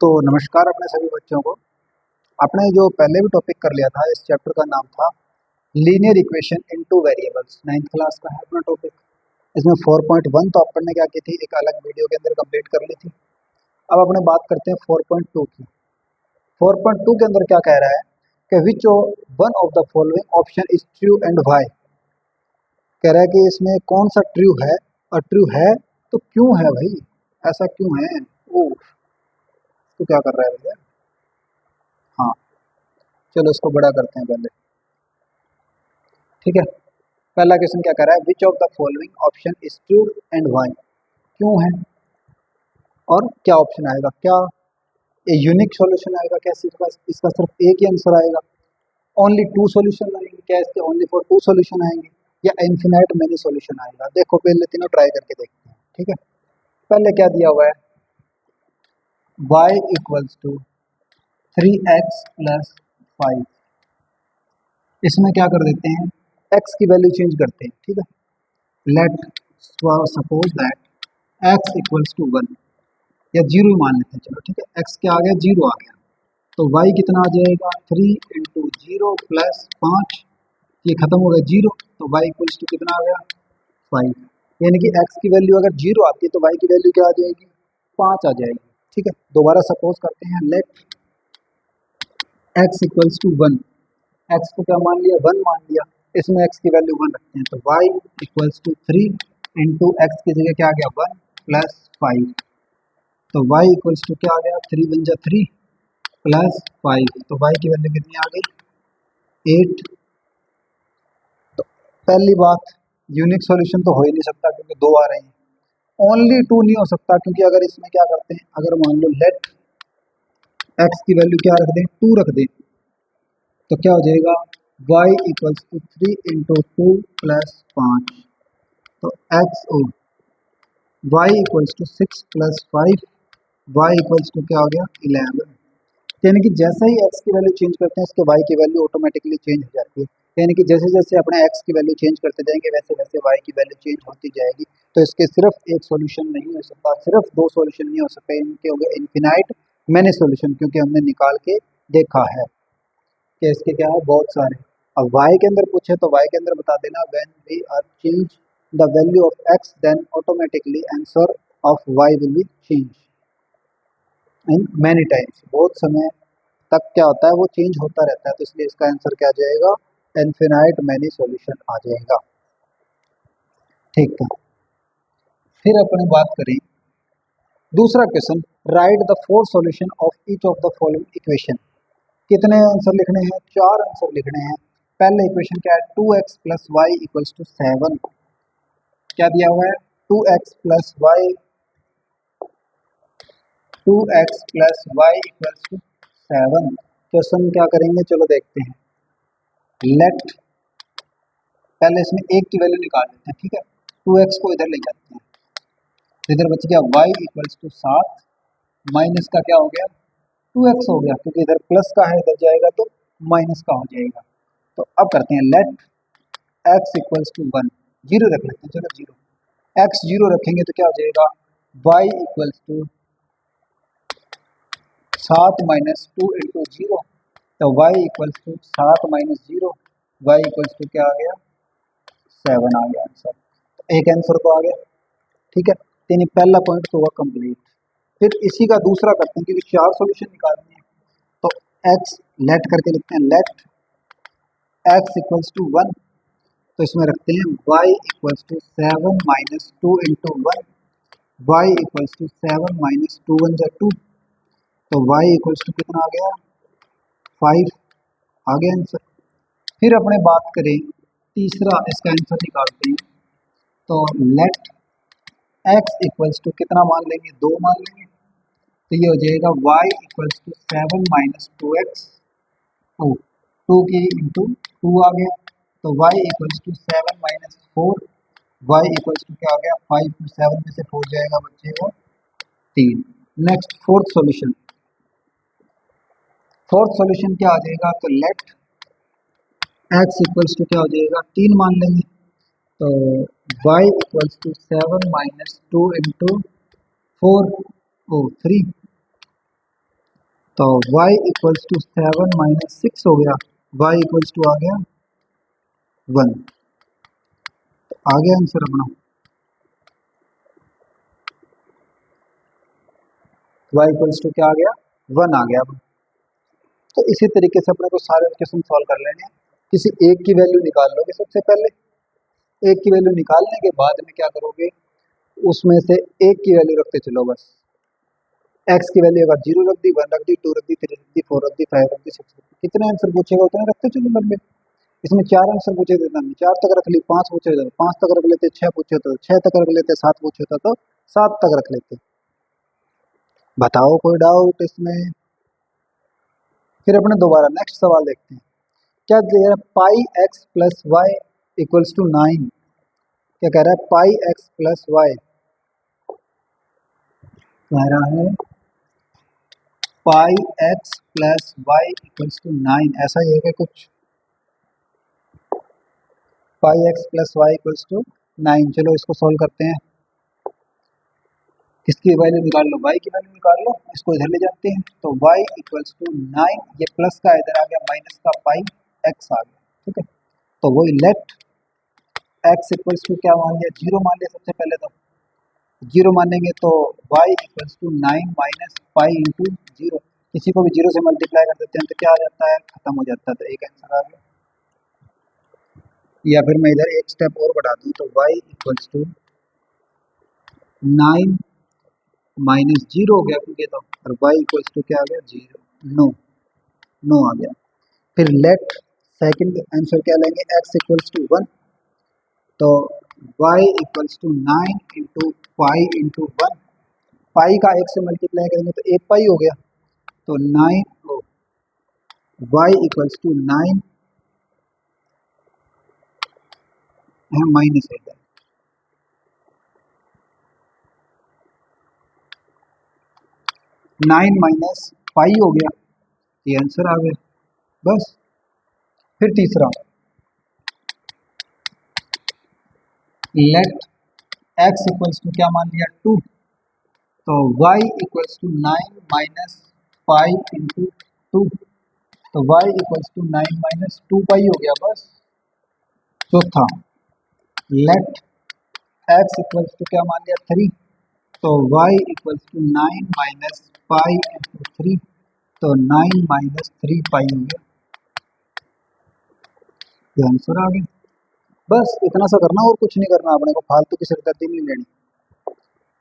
तो नमस्कार अपने सभी बच्चों को। आपने जो पहले भी टॉपिक कर लिया था, इस चैप्टर का नाम था linear equation into variables. 9th class का है अपना टॉपिक। इसमें 4.1 तो अपन ने क्या की थी, एक अलग वीडियो के अंदर कंप्लीट कर ली थी। अब अपने बात करते हैं 4.2 की। 4.2 के अंदर क्या कह रहा है कि which one of the following option is true and y. कह रहा है कि इसमें कौन सा ट्रू है, और ट्रू है तो क्यों है भाई, ऐसा क्यों है। ओ तो क्या कर रहा है भैया। हाँ चलो इसको बड़ा करते हैं पहले, ठीक है। पहला क्वेश्चन क्या कर रहा है, which of the following option is true and y. क्यों है और क्या ऑप्शन आएगा, क्या ये यूनिक सॉल्यूशन आएगा, क्या सिर्फ इसका सिर्फ एक ही आंसर आएगा, ओनली टू सॉल्यूशन आएंगे, क्या इसके ओनली फॉर टू सॉल्यूशन आएंगे, या इन्फिनाइट मेनी सॉल्यूशन आएगा। देखो पहले तीनों ट्राई करके देखते हैं, ठीक है। पहले क्या दिया हुआ है, y equals to 3x plus 5। इसमें क्या कर देते हैं, x की वैल्यू चेंज करते हैं, ठीक है। Let suppose that x equals to 1 या 0 मान लेते हैं, चलो ठीक है। x क्या आ गया, 0 आ गया, तो y कितना आ जाएगा, 3 इंटू 0 प्लस 5, ये खत्म हो गया 0, तो y इक्वल्स टू कितना आ गया, 5। यानी कि x की वैल्यू अगर 0 आती है तो y की वैल्यू क्या आ जाएगी, 5 आ जाएगी, ठीक है। दोबारा सपोज करते हैं, let x equals to 1, x को क्या मान लिया, 1 मान लिया, इसमें x की वैल्यू 1 रखते हैं, तो y equals to 3 into x की जगह क्या आ गया, 1 प्लस 5, तो y इक्वल्स टू क्या आ गया, 3 बन जा 3 प्लस 5, तो y की वैल्यू कितनी आ गई, 8। तो पहली बात, यूनिक सॉल्यूशन तो हो ही नहीं सकता क्योंकि दो आ रहे हैं। ओनली टू नहीं हो सकता क्योंकि अगर इसमें क्या करते हैं, अगर मान लो लेट x की वैल्यू क्या रख दें, 2 रख दें, तो क्या हो जाएगा, y equals to 3 into 2 plus 5, तो x ओ y equals to 6 plus 5, y equals to क्या हो गया, 11। यानी कि जैसे ही x की वैल्यू चेंज करते हैं, इसके y की वैल्यू ऑटोमेटिकली चेंज हो जाती है। यानी कि जैसे जैसे अपने x की वैल्यू चेंज करते जाएंगे वैसे वैसे y की वैल्यू चेंज होती जाएगी। तो इसके सिर्फ एक सॉल्यूशन नहीं हो सकता, सिर्फ दो सॉल्यूशन नहीं हो सकते, इनके हो गए इन्फिनाइट मैनी सॉल्यूशन, क्योंकि हमने निकाल के देखा है कि इसके क्या है, बहुत सारे। अब y के अंदर पूछे तो y के अंदर बता देना, when we are change the value of x then automatically answer of y will be change in many times. बहुत समय तक क्या होता है, वो चेंज होता रहता है, तो इसलिए इसका आंसर क्या आ जाएगा, इन्फिनाइट मैनी सॉल्यूशन आ जाएगा, ठीक है। फिर अपन बात करें दूसरा question, right the four solution of each of the following equation. कितने आंसर लिखने हैं, चार आंसर लिखने हैं। पहले इक्वेशन क्या है, 2x plus y equals to 7। क्या दिया हुआ है, 2x plus y 2x plus y equals to 7। Question क्या करेंगे, चलो देखते हैं। लेट पहले इसमें एक की वैल्यू निकाल लेते हैं, ठीक है। 2x को इधर ले जाते हैं, तो इधर बच गया y इक्वल्स टू 7, माइनस का क्या हो गया, 2x हो गया, क्योंकि इधर प्लस का है, इधर जाएगा तो माइनस का हो जाएगा। तो अब करते हैं let x equals to 1, zero रख लेते हैं, चलो जीरो, x जीरो रखेंगे तो क्या हो जाएगा, y equals to 7 minus 2 into zero, तो y equals to 7 minus zero, y equals to क्या आ गया, 7 आ गया आंसर। तो एक आंसर तो आ गया, ठीक है। यानी पहला पॉइंट तो हुआ कंप्लीट। फिर इसी का दूसरा करते हैं, क्योंकि चार सॉल्यूशन निकालने हैं, तो x लेट करके लिखते हैं, लेट x इक्वल्स टू 1, तो इसमें रखते हैं y equals to 7 minus 2 into 1, y equals to 7 minus 2 1 जा 2, तो y इक्वल्स टू कितना आ गया, 5 आ गया आंसर। फिर अपने बात करें तीसरा, इसका आंसर निकालते हैं, तो लेट x इक्वल्स टू कितना मान लेंगे, 2 मान लेंगे, तो ये हो जाएगा y equals to 7 minus 2x, two की इंटू 2 आ गया, तो y equals to 7 minus 4, y equals to क्या आ गया, 5, 7 में से 4 जाएगा, बचेगा 3। Next fourth solution, fourth solution क्या आ जाएगा, तो लेट x इक्वल्स टू क्या हो जाएगा, 3 मान लेंगे, तो y equals to 7 minus 2 into 4 3, तो y इक्वल्स टू 7 - 6 हो गया, y इक्वल्स टू आ गया 1। आ गया आंसर अपना, y इक्वल्स टू क्या आ गया 1 आ गया। तो इसी तरीके से अपने को सारे क्वेश्चन सॉल्व कर लेने हैं। किसी एक की वैल्यू निकाल लोगे सबसे पहले, एक की वैल्यू निकालने के बाद में क्या करोगे, उसमें से एक की वैल्यू रखते चलो बस। एक्स की वैल्यू अगर 0 रख दी, 1 रख दी, 2 रख दी, 3 रख दी, 4 रख दी, 5 रख दी, 6 रख दी, कितने आंसर पूछेगा उतने रखते चलो लंबे। इसमें 4 आंसर पूछे थे हमने, 4 तक रख ली, 5 पूछे थे 5 तक रख लेते, 6 पूछे तो 6 तक रख लेते, 7 पूछे तो 7 तक रख लेते। बताओ कोई डाउट इसमें? फिर अपने दोबारा नेक्स्ट सवाल देखते हैं। क्या कह रहा है, pi x plus y equals to 9। क्या कह रहा है, पाई एक्स प्लस वाई कह रहा है pi x plus y equals to 9, ऐसा ही है क्या कुछ? Pi x plus y equals to 9। चलो इसको सॉल्व करते हैं। किसकी वैल्यू निकाल लो, y की वैल्यू निकाल लो, इसको इधर ले जाते हैं। तो y इक्वल्स टू 9, ये प्लस का इधर आ गया, माइनस का पाई x आ गया, ठीक है। तो वही लेट x इक्वल्स टू क्या मान लिया, 0 मान लिया सबसे पहले। तो 0 मानेंगे तो y equals to 9 minus pi into 0। किसी को भी 0 से मल्टीप्लाई कर देते हैं तो क्या आ जाता है, खत्म हो जाता है। तो एक आंसर आ गया। या फिर मैं इधर एक स्टेप और बढ़ा दूँ तो y इक्वल्स टू 9 माइनस 0 हो गया क्योंकि, तो और y इक्वल्स टू क्या आ गया 0, नो नो आ गया। फिर लेट सेकंड आंसर क्या लेंगे, x इक्वल्स टू 1। तो y equals to 9 into pi into 1। Pi का 1 से मल्टीप्लाई करेंगे तो 1 पाई हो गया। तो 9 y इक्वल्स टू 9 है माइनस 8, 9 माइनस पाई हो गया, ये आंसर आ गया बस। फिर तीसरा, लेट x इक्वल्स टू क्या मान लिया 2। तो y equals to 9 minus pi into 2। तो y equals to 9 minus 2 pi हो गया बस। चौथा, लेट x इक्वल्स टू क्या मान लिया 3। तो y equals to 9 minus pi into 3। तो 9 माइनस 3 पाई हो गया, ये आंसर आ गया। बस इतना सा करना और कुछ नहीं करना, अपने को फालतू की सिरदर्दी नहीं लेनी।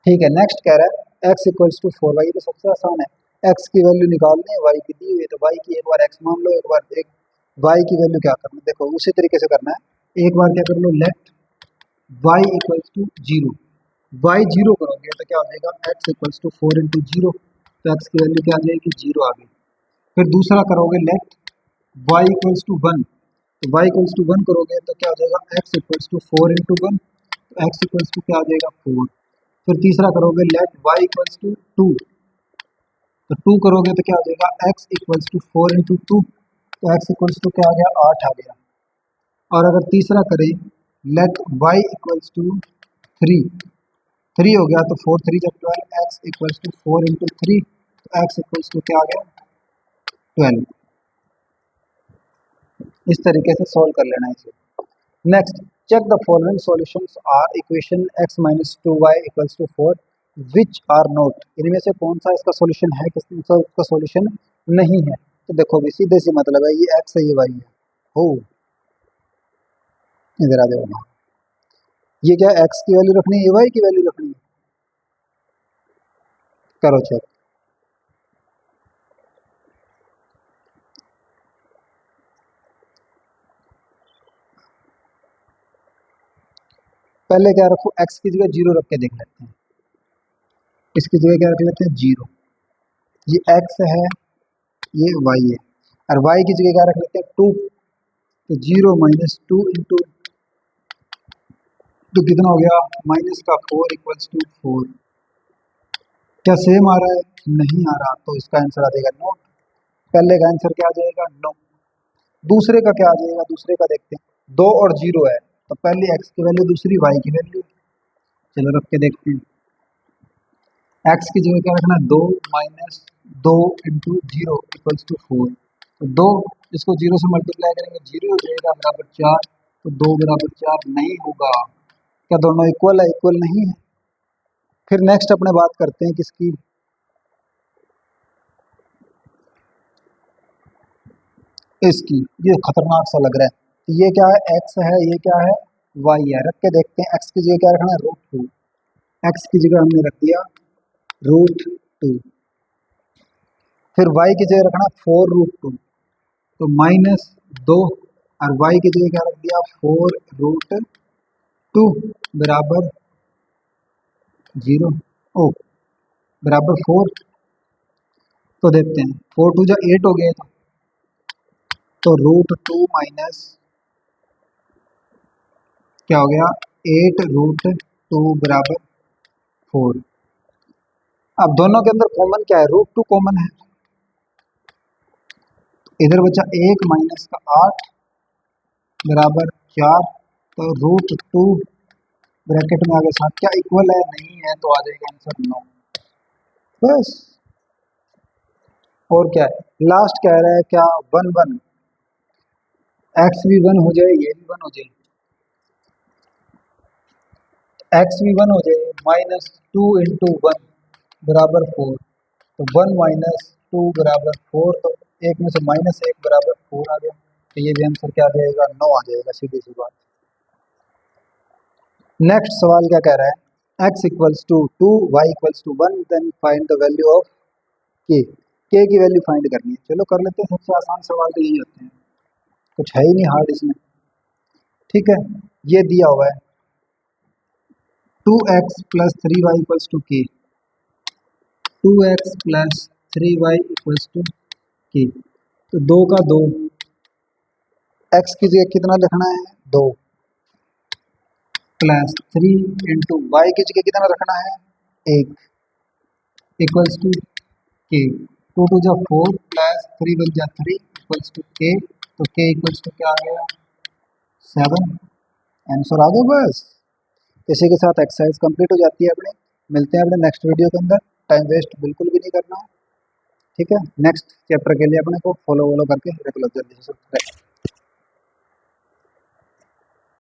ठीक है, नेक्स्ट कह रहा है x इक्वल्स टू 4y। तो सबसे आसान है, x की वैल्यू निकालनी है, y की दी हुई है। तो y की एक बार x मान लो, एक बार एक y की वैल्यू क्या करना है, देखो उसी तरीके से करना है। एक बार क्या कर लो, let y equals to 0। y 0 करोगे तो क्या हो जाएगा, x इक्वल्स टू 4 इंटू 0। तो x की वैल्यू क्या आ जाएगी, 0 आ गई। फिर दूसरा करोगे, लेट y इक्वल्स टू 1। तो y इक्वल्स टू 1 करोगे तो क्या हो जाएगा, x इक्वल्स टू 4 इंटू 1। तो x इक्वल्स टू क्या आ जाएगा 4। फिर तीसरा करोगे, लेट y इक्वल्स टू 2। तो 2 करोगे तो क्या हो जाएगा, x इक्वल्स टू 4 इंटू 2। तो x इक्वल्स टू क्या आ गया, 8 आ गया। और अगर तीसरा करें, लेट y इक्वल्स टू 3। 3 हो गया तो 4 3 जब 12, x इक्वल्स टू 4 इंटू 3। तो x इक्वल्स टू क्या आ गया 12। इस तरीके से सॉल्व कर लेना है इसे। Next, check the following solutions are equation x minus 2y equals to 4 which are not। इनमें से कौन सा इसका सॉल्यूशन है, किस सा उसका सॉल्यूशन नहीं है। तो देखो भी सीधे से मतलब है, ये x है ये y है। हो इधर आ जाओ, ये क्या x की वैल्यू रखनी है, ये y की वैल्यू रखनी है, करो चेक। पहले क्या रखो, x की जगह 0 रख के देख लेते हैं। इसकी जगह क्या रख लेते हैं 0। ये x है, ये y है, और y की जगह क्या रख लेते हैं 2। तो 0 माइनस 2 इंटू, तो कितना हो गया, माइनस का 4 इक्वल्स टू 4। क्या सेम आ रहा है, नहीं आ रहा, तो इसका आंसर आ जाएगा नो। पहले का आंसर क्या आ जाएगा, नो। दूसरे का क्या आ जाएगा, दूसरे का देखते हैं। 2 और 0 है, तो पहली x की वैल्यू, दूसरी y की वैल्यू। चलो रख के देखते हैं। एक्स की जगह क्या रखना है, 2 minus 2 into zero equals to 4। तो 2 इसको जीरो से मल्टीप्लाई करेंगे, जीरो हो जाएगा बराबर 4। तो 2 बराबर 4 नहीं होगा। क्या दोनों इक्वल है? इक्वल नहीं है। फिर नेक्स्ट अपने बात करते हैं किसकी, इसकी। ये खतरनाक सा लग रहा है। तो ये क्या है, एक्स है, ये क्या है, वाई है। रख के देखते हैं। एक्स की जगह क्या रखना है, रूट 2। एक्स की जगह हमने रख दिया रूट 2। फिर वाई की जगह रखना 4 रूट 2। तो -2, और वाई की जगह क्या रख दिया, 4 रूट 2 बराबर 0। ओ बराबर 4। तो देखते हैं, 4 2 जा 8 हो गए। तो रूट 2 माइनस क्या हो गया, 8 रूट 2 बराबर 4। अब दोनों के अंदर कॉमन क्या है, रूट 2 कॉमन है। इधर बचा 1 माइनस का 8 बराबर 4। तो रूट 2 ब्रैकेट में आगे 7, क्या इक्वल है, नहीं है, तो आ जाएगा आंसर 9। बस। और क्या है, लास्ट कह रहा है क्या, 1 1, एक्स भी 1 हो जाए, ये भी 1 हो जाए, एक्स भी 1 हो जाए, -2 इंटू 1 बराबर 4। तो 1 -2 बराबर 4। तो एक में से -1 बराबर 4 आ गया। तो ये भी आंसर क्या आ जाएगा, 9 आ जाएगा, सीधी सी बात। नेक्स्ट सवाल क्या कह रहा है, x equals to 2, y equals to 1, then find the value of k की वैल्यू फाइंड करनी है। चलो कर लेते हैं, सबसे आसान सवाल तो यही होते हैं, कुछ है ही नहीं हार्ड इसमें। ठीक है, ये दिया हुआ है 2x plus 3y equals to के। 2x plus 3y equals to के। तो 2 का 2, x की जगह कितना लिखना है, 2 प्लस 3 इंटू वाई की जगह कितना रखना है, 1 इक्वल्स टू के। 2 2 जा 4 प्लस 3 1 जा 3 इक्वल्स टू के। तो के इक्वल्स टू क्या आ गया, 7। आंसर आ गया बस। इसी के साथ एक्सरसाइज कंप्लीट हो जाती है अपनी। मिलते हैं अपने नेक्स्ट वीडियो के अंदर। टाइम वेस्ट बिल्कुल भी नहीं करना है। ठीक है, नेक्स्ट चैप्टर के लिए अपने को फॉलो वॉलो करके रेगुलर जल्दी से सब्सक्राइब